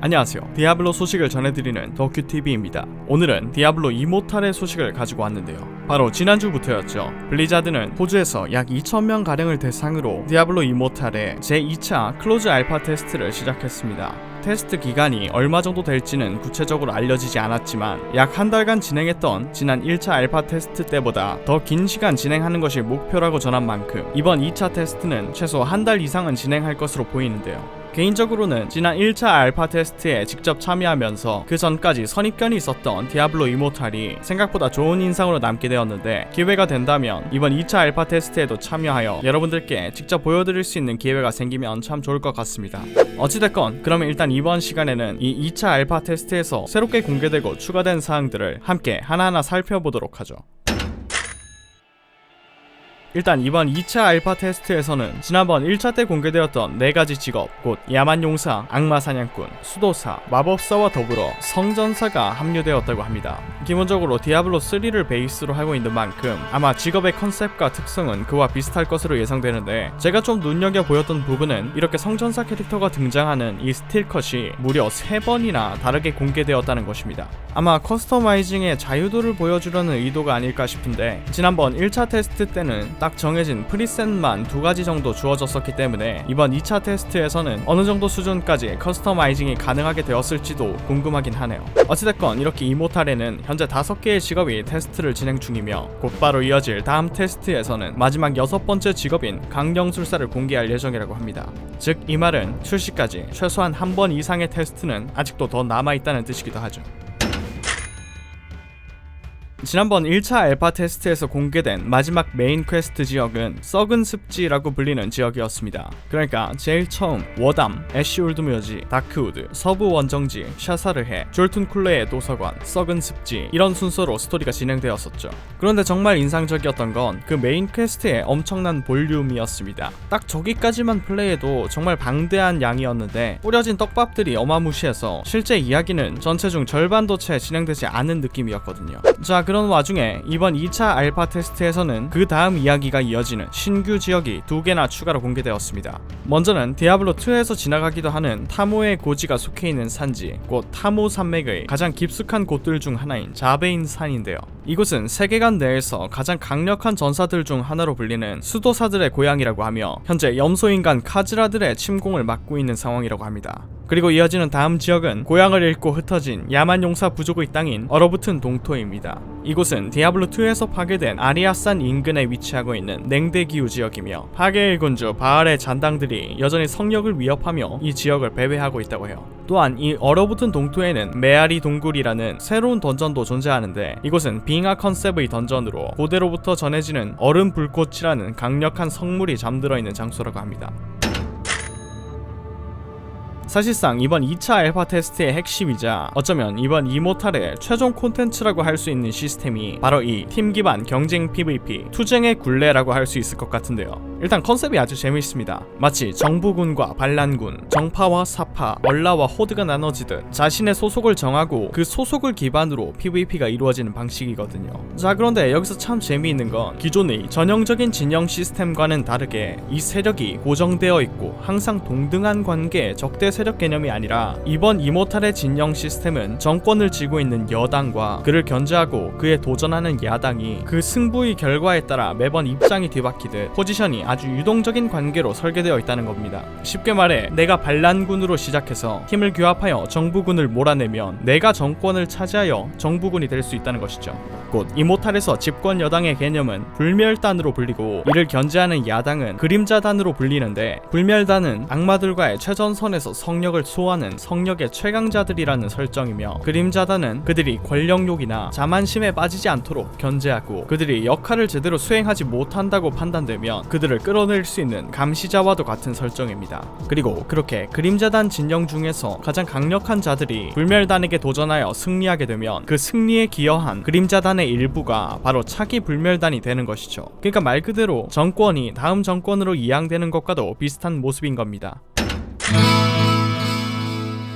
안녕하세요. 디아블로 소식을 전해드리는 덕큐TV입니다. 오늘은 디아블로 이모탈의 소식을 가지고 왔는데요. 바로 지난주부터였죠. 블리자드는 호주에서 약 2,000명 가량을 대상으로 디아블로 이모탈의 제2차 클로즈 알파 테스트를 시작했습니다. 테스트 기간이 얼마 정도 될지는 구체적으로 알려지지 않았지만 약 한 달간 진행했던 지난 1차 알파 테스트 때보다 더 긴 시간 진행하는 것이 목표라고 전한 만큼 이번 2차 테스트는 최소 한 달 이상은 진행할 것으로 보이는데요. 개인적으로는 지난 1차 알파 테스트에 직접 참여하면서 그 전까지 선입견이 있었던 디아블로 이모탈이 생각보다 좋은 인상으로 남게 되었는데, 기회가 된다면 이번 2차 알파 테스트에도 참여하여 여러분들께 직접 보여드릴 수 있는 기회가 생기면 참 좋을 것 같습니다. 어찌됐건 그러면 일단 이번 시간에는 이 2차 알파 테스트에서 새롭게 공개되고 추가된 사항들을 함께 하나하나 살펴보도록 하죠. 일단 이번 2차 알파 테스트에서는 지난번 1차 때 공개되었던 4가지 직업, 곧 야만용사, 악마사냥꾼, 수도사, 마법사와 더불어 성전사가 합류되었다고 합니다. 기본적으로 디아블로3를 베이스로 하고 있는 만큼 아마 직업의 컨셉과 특성은 그와 비슷할 것으로 예상되는데, 제가 좀 눈여겨보였던 부분은 이렇게 성전사 캐릭터가 등장하는 이 스틸컷이 무려 3번이나 다르게 공개되었다는 것입니다. 아마 커스터마이징의 자유도를 보여주려는 의도가 아닐까 싶은데, 지난번 1차 테스트 때는 딱 정해진 프리셋만 2가지 정도 주어졌었기 때문에 이번 2차 테스트에서는 어느 정도 수준까지 커스터마이징이 가능하게 되었을지도 궁금하긴 하네요. 어찌됐건 이렇게 이모탈에는 현재 5개의 직업이 테스트를 진행 중이며, 곧바로 이어질 다음 테스트에서는 마지막 6번째 직업인 강령술사를 공개할 예정이라고 합니다. 즉 이 말은 출시까지 최소한 한 번 이상의 테스트는 아직도 더 남아있다는 뜻이기도 하죠. 지난번 1차 알파 테스트에서 공개된 마지막 메인 퀘스트 지역은 썩은 습지라고 불리는 지역이었습니다. 그러니까 제일 처음 워담, 애쉬울드 묘지, 다크우드, 서부 원정지, 샤사르해, 졸툰쿨레의 도서관, 썩은 습지, 이런 순서로 스토리가 진행되었었죠. 그런데 정말 인상적이었던 건 그 메인 퀘스트의 엄청난 볼륨이었습니다. 딱 저기까지만 플레이해도 정말 방대한 양이었는데 뿌려진 떡밥들이 어마무시해서 실제 이야기는 전체 중 절반도 채 진행되지 않은 느낌이었거든요. 자, 그런 와중에 이번 2차 알파 테스트에서는 그 다음 이야기가 이어지는 신규 지역이 2개나 추가로 공개되었습니다. 먼저는 디아블로2에서 지나가기도 하는 타모의 고지가 속해있는 산지, 곧 타모 산맥의 가장 깊숙한 곳들 중 하나인 자베인 산인데요. 이곳은 세계관 내에서 가장 강력한 전사들 중 하나로 불리는 수도사들의 고향이라고 하며 현재 염소인간 카즈라들의 침공을 막고 있는 상황이라고 합니다. 그리고 이어지는 다음 지역은 고향을 잃고 흩어진 야만용사 부족의 땅인 얼어붙은 동토입니다. 이곳은 디아블로2에서 파괴된 아리아산 인근에 위치하고 있는 냉대기후 지역이며 파괴 일군주 바알의 잔당들이 여전히 성역을 위협하며 이 지역을 배회하고 있다고 해요. 또한 이 얼어붙은 동토에는 메아리 동굴이라는 새로운 던전도 존재하는데, 이곳은 빙하 컨셉의 던전으로 고대로부터 전해지는 얼음 불꽃이라는 강력한 성물이 잠들어 있는 장소라고 합니다. 사실상 이번 2차 알파 테스트의 핵심이자 어쩌면 이번 이모탈의 최종 콘텐츠라고 할 수 있는 시스템이 바로 이 팀 기반 경쟁 PVP, 투쟁의 굴레라고 할 수 있을 것 같은데요. 일단 컨셉이 아주 재미있습니다. 마치 정부군과 반란군, 정파와 사파, 얼라와 호드가 나눠지듯 자신의 소속을 정하고 그 소속을 기반으로 PVP가 이루어지는 방식이거든요. 자, 그런데 여기서 참 재미있는 건 기존의 전형적인 진영 시스템과는 다르게 이 세력이 고정되어 있고 항상 동등한 관계의 적대 세력 개념이 아니라, 이번 이모탈의 진영 시스템은 정권을 쥐고 있는 여당과 그를 견제하고 그에 도전하는 야당이 그 승부의 결과에 따라 매번 입장이 뒤바뀌듯 포지션이 아주 유동적인 관계로 설계되어 있다는 겁니다. 쉽게 말해 내가 반란군으로 시작해서 힘을 규합하여 정부군을 몰아내면 내가 정권을 차지하여 정부군이 될 수 있다는 것이죠. 곧 이모탈에서 집권 여당의 개념은 불멸단으로 불리고, 이를 견제하는 야당은 그림자단으로 불리는데, 불멸단은 악마들과의 최전선에서 성력을 소화하는 성력의 최강자들이라는 설정이며, 그림자단은 그들이 권력욕이나 자만심에 빠지지 않도록 견제하고, 그들이 역할을 제대로 수행하지 못한다고 판단되면 그들을 끌어낼 수 있는 감시자와도 같은 설정입니다. 그리고 그렇게 그림자단 진영 중에서 가장 강력한 자들이 불멸단에게 도전하여 승리하게 되면 그 승리에 기여한 그림자단의 일부가 바로 차기 불멸단이 되는 것이죠. 그러니까 말 그대로 정권이 다음 정권으로 이양되는 것과도 비슷한 모습인 겁니다.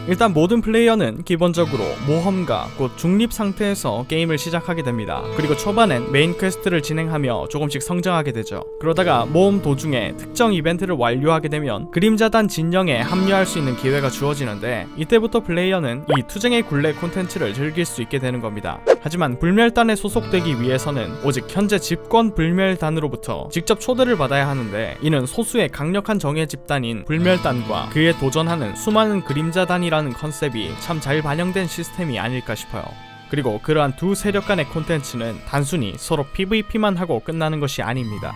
일단 모든 플레이어는 기본적으로 모험가 곧 중립 상태에서 게임을 시작하게 됩니다. 그리고 초반엔 메인 퀘스트를 진행하며 조금씩 성장하게 되죠. 그러다가 모험 도중에 특정 이벤트를 완료하게 되면 그림자단 진영에 합류할 수 있는 기회가 주어지는데 이때부터 플레이어는 이 투쟁의 굴레 콘텐츠를 즐길 수 있게 되는 겁니다. 하지만 불멸단에 소속되기 위해서는 오직 현재 집권 불멸단으로부터 직접 초대를 받아야 하는데 이는 소수의 강력한 정예 집단인 불멸단과 그에 도전하는 수많은 그림자단이라는 컨셉이 참 잘 반영된 시스템이 아닐까 싶어요. 그리고 그러한 두 세력 간의 콘텐츠는 단순히 서로 PVP만 하고 끝나는 것이 아닙니다.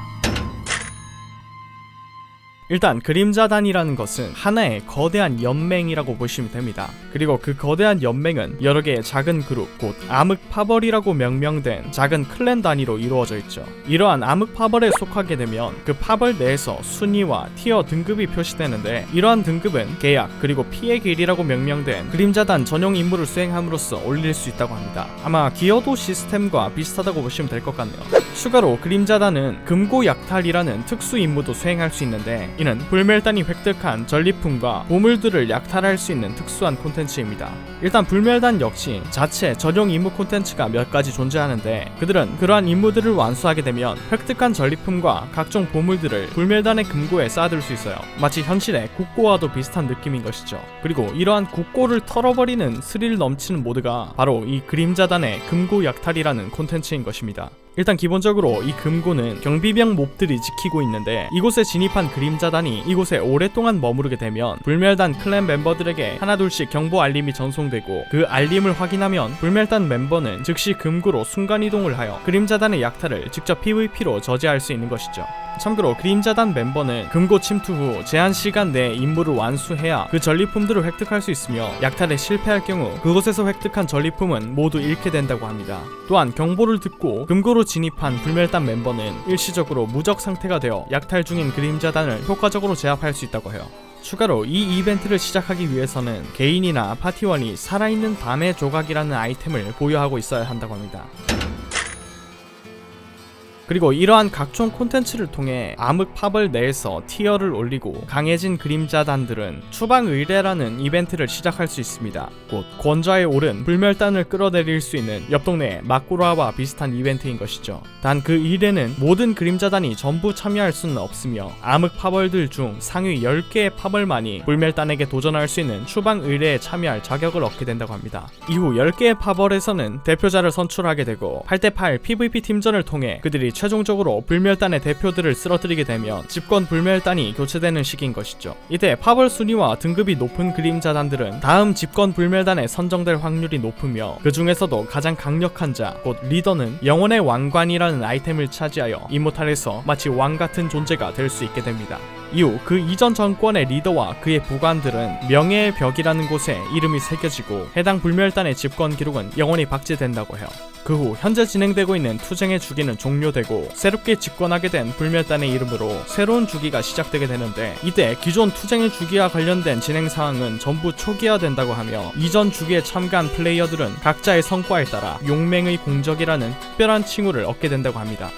일단 그림자단이라는 것은 하나의 거대한 연맹이라고 보시면 됩니다. 그리고 그 거대한 연맹은 여러 개의 작은 그룹, 곧 암흑파벌이라고 명명된 작은 클랜 단위로 이루어져 있죠. 이러한 암흑파벌에 속하게 되면 그 파벌 내에서 순위와 티어 등급이 표시되는데 이러한 등급은 계약 그리고 피의 길이라고 명명된 그림자단 전용 임무를 수행함으로써 올릴 수 있다고 합니다. 아마 기여도 시스템과 비슷하다고 보시면 될 것 같네요. 추가로 그림자단은 금고약탈이라는 특수 임무도 수행할 수 있는데 이는 불멸단이 획득한 전리품과 보물들을 약탈할 수 있는 특수한 콘텐츠입니다. 일단 불멸단 역시 자체 전용 임무 콘텐츠가 몇 가지 존재하는데 그들은 그러한 임무들을 완수하게 되면 획득한 전리품과 각종 보물들을 불멸단의 금고에 쌓아둘 수 있어요. 마치 현실의 국고와도 비슷한 느낌인 것이죠. 그리고 이러한 국고를 털어버리는 스릴 넘치는 모드가 바로 이 그림자단의 금고 약탈이라는 콘텐츠인 것입니다. 일단 기본적으로 이 금고는 경비병 몹들이 지키고 있는데 이곳에 진입한 그림자단이 이곳에 오랫동안 머무르게 되면 불멸단 클랜 멤버들에게 하나둘씩 경보 알림이 전송되고 그 알림을 확인하면 불멸단 멤버는 즉시 금고로 순간이동을 하여 그림자단의 약탈을 직접 PVP로 저지할 수 있는 것이죠. 참고로 그림자단 멤버는 금고 침투 후 제한 시간 내에 임무를 완수해야 그 전리품들을 획득할 수 있으며 약탈에 실패할 경우 그곳에서 획득한 전리품은 모두 잃게 된다고 합니다. 또한 경보를 듣고 금고로 진입한 불멸단 멤버는 일시적으로 무적 상태가 되어 약탈 중인 그림자단을 효과적으로 제압할 수 있다고 해요. 추가로 이 이벤트를 시작하기 위해서는 개인이나 파티원이 살아있는 밤의 조각이라는 아이템을 보유하고 있어야 한다고 합니다. 그리고 이러한 각종 콘텐츠를 통해 암흑파벌 내에서 티어를 올리고 강해진 그림자단들은 추방의뢰라는 이벤트를 시작할 수 있습니다. 곧 권좌에 오른 불멸단을 끌어내릴 수 있는 옆 동네의 마꾸라와 비슷한 이벤트인 것이죠. 단 그 의뢰는 모든 그림자단이 전부 참여할 수는 없으며 암흑파벌들 중 상위 10개의 파벌만이 불멸단에게 도전할 수 있는 추방의뢰에 참여할 자격을 얻게 된다고 합니다. 이후 10개의 파벌에서는 대표자를 선출하게 되고 8대8 PVP 팀전을 통해 그들이 최종적으로 불멸단의 대표들을 쓰러뜨리게 되면 집권 불멸단이 교체되는 시기인 것이죠. 이때 파벌 순위와 등급이 높은 그림자단들은 다음 집권 불멸단에 선정될 확률이 높으며 그 중에서도 가장 강력한 자, 곧 리더는 영혼의 왕관이라는 아이템을 차지하여 이모탈에서 마치 왕 같은 존재가 될 수 있게 됩니다. 이후 그 이전 정권의 리더와 그의 부관들은 명예의 벽이라는 곳에 이름이 새겨지고 해당 불멸단의 집권 기록은 영원히 박제된다고 해요. 그 후 현재 진행되고 있는 투쟁의 주기는 종료되고 새롭게 집권하게 된 불멸단의 이름으로 새로운 주기가 시작되게 되는데 이때 기존 투쟁의 주기와 관련된 진행 상황은 전부 초기화된다고 하며 이전 주기에 참가한 플레이어들은 각자의 성과에 따라 용맹의 공적이라는 특별한 칭호를 얻게 된다고 합니다.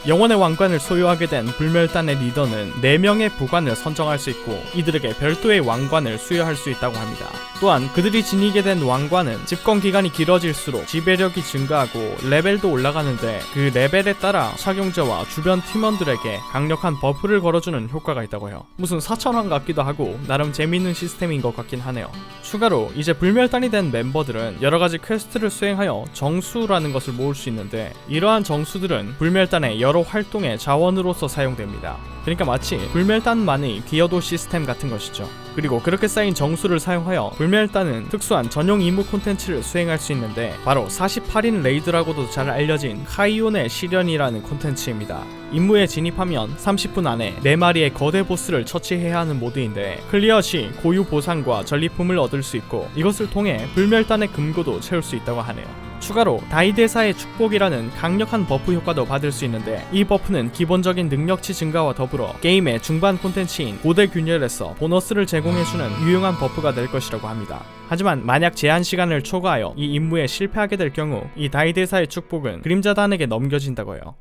영혼의 왕관을 소유하게 된 불멸단의 리더는 4명의 부관을 선정할 수 있고 이들에게 별도의 왕관을 수여할 수 있다고 합니다. 또한 그들이 지니게 된 왕관은 집권 기간이 길어질수록 지배력이 증가하고 레벨도 올라가는데 그 레벨에 따라 착용자와 주변 팀원들에게 강력한 버프를 걸어주는 효과가 있다고 해요. 무슨 4,000왕 같기도 하고 나름 재밌는 시스템인 것 같긴 하네요. 추가로 이제 불멸단이 된 멤버들은 여러가지 퀘스트를 수행하여 정수라는 것을 모을 수 있는데 이러한 정수들은 불멸단의 여러 활동의 자원으로서 사용됩니다. 그러니까 마치 불멸단만의 기여도 시스템 같은 것이죠. 그리고 그렇게 쌓인 정수를 사용하여 불멸단은 특수한 전용 임무 콘텐츠를 수행할 수 있는데 바로 48인 레이드라고도 잘 알려진 카이온의 시련이라는 콘텐츠입니다. 임무에 진입하면 30분 안에 4마리의 거대 보스를 처치해야 하는 모드인데 클리어 시 고유 보상과 전리품을 얻을 수 있고 이것을 통해 불멸단의 금고도 채울 수 있다고 하네요. 추가로 다이대사의 축복이라는 강력한 버프 효과도 받을 수 있는데 이 버프는 기본적인 능력치 증가와 더불어 게임의 중반 콘텐츠인 고대 균열에서 보너스를 제공해주는 유용한 버프가 될 것이라고 합니다. 하지만 만약 제한 시간을 초과하여 이 임무에 실패하게 될 경우 이 다이대사의 축복은 그림자단에게 넘겨진다고 해요.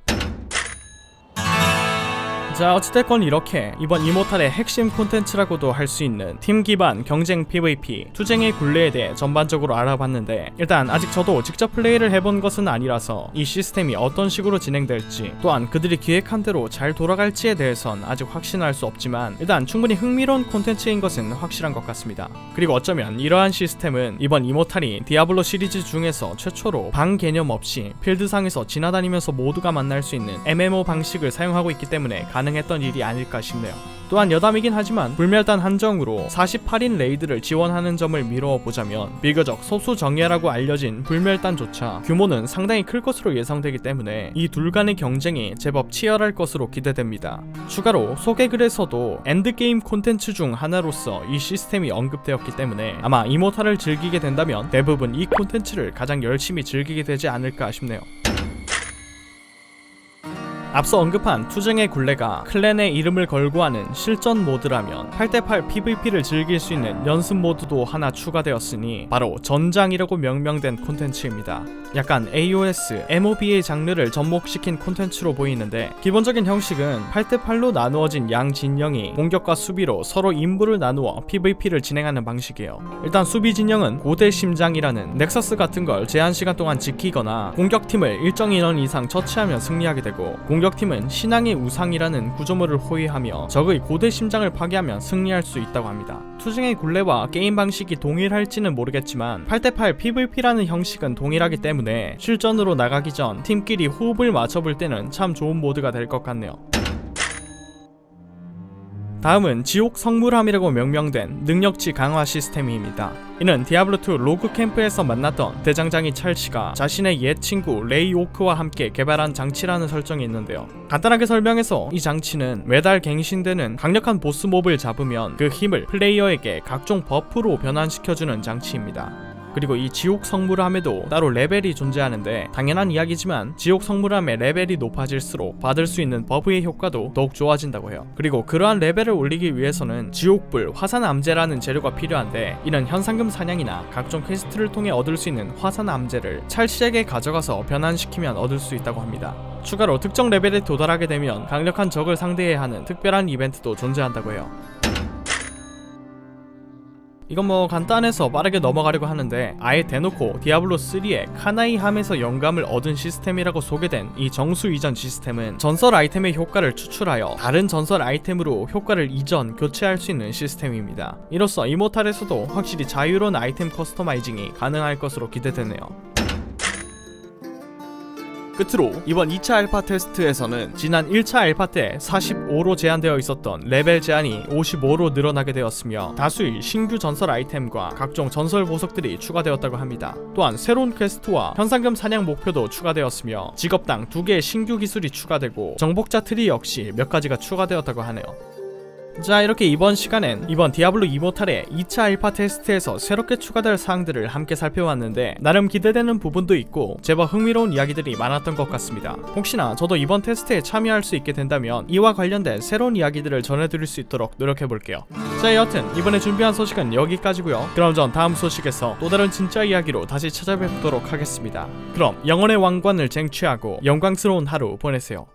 자, 어찌됐건 이렇게 이번 이모탈의 핵심 콘텐츠라고도 할 수 있는 팀 기반 경쟁 PVP 투쟁의 굴레에 대해 전반적으로 알아봤는데, 일단 아직 저도 직접 플레이를 해본 것은 아니라서 이 시스템이 어떤 식으로 진행될지, 또한 그들이 기획한 대로 잘 돌아갈지에 대해선 아직 확신할 수 없지만 일단 충분히 흥미로운 콘텐츠인 것은 확실한 것 같습니다. 그리고 어쩌면 이러한 시스템은 이번 이모탈이 디아블로 시리즈 중에서 최초로 방 개념 없이 필드상에서 지나다니면서 모두가 만날 수 있는 MMO 방식을 사용하고 있기 때문에 가능했던 일이 아닐까 싶네요. 또한 여담이긴 하지만 불멸단 한정으로 48인 레이드를 지원하는 점을 미뤄보자면 비교적 소수정예라고 알려진 불멸단조차 규모는 상당히 클 것으로 예상되기 때문에 이 둘 간의 경쟁이 제법 치열할 것으로 기대됩니다. 추가로 소개글에서도 엔드게임 콘텐츠 중 하나로서 이 시스템이 언급되었기 때문에 아마 이모탈을 즐기게 된다면 대부분 이 콘텐츠를 가장 열심히 즐기게 되지 않을까 싶네요. 앞서 언급한 투쟁의 굴레가 클랜의 이름을 걸고 하는 실전 모드라면 8대8 PVP를 즐길 수 있는 연습 모드도 하나 추가되었으니 바로 전장이라고 명명된 콘텐츠입니다. 약간 AOS, MOBA 장르를 접목시킨 콘텐츠로 보이는데, 기본적인 형식은 8대8로 나누어진 양 진영이 공격과 수비로 서로 임무를 나누어 PVP를 진행하는 방식이에요. 일단 수비 진영은 고대 심장이라는 넥서스 같은 걸 제한시간 동안 지키거나 공격팀을 일정 인원 이상 처치하면 승리하게 되고, 공격팀은 신앙의 우상이라는 구조물을 호위하며 적의 고대 심장을 파괴하면 승리할 수 있다고 합니다. 투쟁의 굴레와 게임 방식이 동일할지는 모르겠지만 8대8 PVP라는 형식은 동일하기 때문에 실전으로 나가기 전 팀끼리 호흡을 맞춰볼 때는 참 좋은 모드가 될 것 같네요. 다음은 지옥 성물함이라고 명명된 능력치 강화 시스템입니다. 이는 디아블로2 로그 캠프에서 만났던 대장장이 찰치가 자신의 옛 친구 레이 오크와 함께 개발한 장치라는 설정이 있는데요. 간단하게 설명해서 이 장치는 매달 갱신되는 강력한 보스 몹을 잡으면 그 힘을 플레이어에게 각종 버프로 변환시켜주는 장치입니다. 그리고 이 지옥 성물함에도 따로 레벨이 존재하는데, 당연한 이야기지만 지옥 성물함의 레벨이 높아질수록 받을 수 있는 버프의 효과도 더욱 좋아진다고 해요. 그리고 그러한 레벨을 올리기 위해서는 지옥불, 화산암제라는 재료가 필요한데, 이는 현상금 사냥이나 각종 퀘스트를 통해 얻을 수 있는 화산암제를 찰치에게 가져가서 변환시키면 얻을 수 있다고 합니다. 추가로 특정 레벨에 도달하게 되면 강력한 적을 상대해야 하는 특별한 이벤트도 존재한다고 해요. 이건 뭐 간단해서 빠르게 넘어가려고 하는데, 아예 대놓고 디아블로3의 카나이함에서 영감을 얻은 시스템이라고 소개된 이 정수 이전 시스템은 전설 아이템의 효과를 추출하여 다른 전설 아이템으로 효과를 이전, 교체할 수 있는 시스템입니다. 이로써 이모탈에서도 확실히 자유로운 아이템 커스터마이징이 가능할 것으로 기대되네요. 끝으로 이번 2차 알파 테스트에서는 지난 1차 알파 때 45로 제한되어 있었던 레벨 제한이 55로 늘어나게 되었으며, 다수의 신규 전설 아이템과 각종 전설 보석들이 추가되었다고 합니다. 또한 새로운 퀘스트와 현상금 사냥 목표도 추가되었으며, 직업당 2개의 신규 기술이 추가되고 정복자 트리 역시 몇 가지가 추가되었다고 하네요. 자, 이렇게 이번 시간엔 이번 디아블로 이모탈의 2차 알파 테스트에서 새롭게 추가될 사항들을 함께 살펴봤는데, 나름 기대되는 부분도 있고 제법 흥미로운 이야기들이 많았던 것 같습니다. 혹시나 저도 이번 테스트에 참여할 수 있게 된다면 이와 관련된 새로운 이야기들을 전해드릴 수 있도록 노력해볼게요. 자, 여하튼 이번에 준비한 소식은 여기까지고요. 그럼 전 다음 소식에서 또 다른 진짜 이야기로 다시 찾아뵙도록 하겠습니다. 그럼 영혼의 왕관을 쟁취하고 영광스러운 하루 보내세요.